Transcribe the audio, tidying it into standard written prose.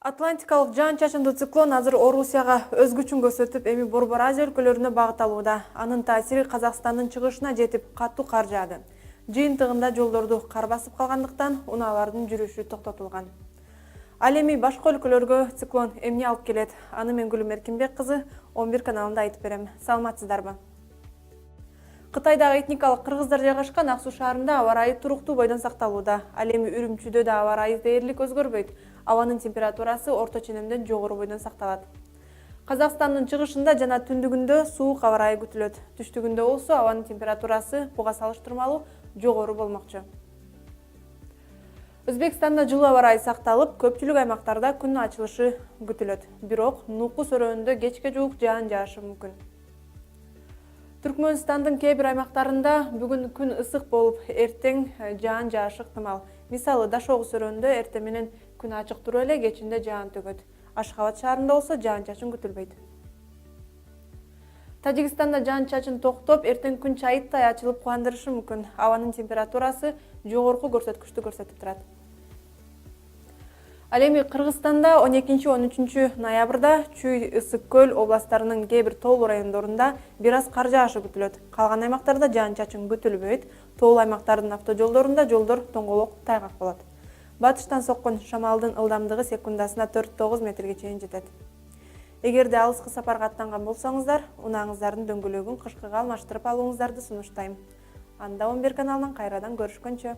Атлантикалык жаан-чачындуу циклон азыр Орусияга өз күчүн көрсөтүп, эми Борбор Азия өлкөлөрүнө багыт алууда. Анын таасири Казакстандын чыгышына жетип, катуу кар жаады. Жыйынтыгында жолдорду кар басып калгандыктан унаалардын жүрүшү токтотулган. Ал эми башка өлкөлөргө циклон эмне алып келет? Аны мен Гүлүм Эркинбек кызы 11 каналында айтып берем. Саламатсыздарбы? Кытайдагы этникалык кыргыздар жайгашкан Ак Суу шаарында аба ырайы туруктуу бойдон сакталууда. Ал эми Үрүмчүдө да аба ырайы дээрлик өзгөрбөйт. Абанын температурасы орто ченемден жогору бойдон сакталат. Казакстандын чыгышында жана түндүгүндө суук аба ырайы күтүлөт. Түштүгүндө болсо абанын температурасы буга салыштырмалуу жогору болмокчу. Өзбекстанда жылуу аба ырайы сакталып, көпчүлүк аймактарда күн ачылышы күтүлөт. Бирок Нуку сөрөөнүндө кечке жуук жаан жаашы мүмкүн. Түркмөнстандын кээ бир аймактарында бүгүн күн ысык болуп, эртең жаан жаашы ыктымал. Мисалы, Дашогу сөрөөнүндө эртең менен күн ачык туруп эле, кечинде жаан төгөт. Ашхабад шаарында болсо жаан-чачын күтүлбөйт. Тажикстанда жаан-чачын токтоп, эртең күн чайыттай ачылып кубандырышы мүмкүн. Абанын температурасы жогорку көрсөткүчтү көрсөтүп турат. Ал эми Кыргызстанда 12-13 ноябрда Чүй, Ысык көл областтарынын кээ бир тоолуу райондорунда бир аз кар жаашы күтүлөт. Калган аймактарда жаан-чачын күтүлбөйт. Тоолуу аймактардын автожолдорунда жолдор тоңголок, тайгак болот. Батыштан соккон шамалдын ылдамдыгы секундасына 4-9 метрге чейин жетет. Эгерде алыскы сапарга аттанган болсоңуздар, унааңыздардын дөңгөлөгүн кышкыга алмаштырып алууңуздарды сунуштайм. Анда 11 каналынан кайрадан көрүшкөнчө.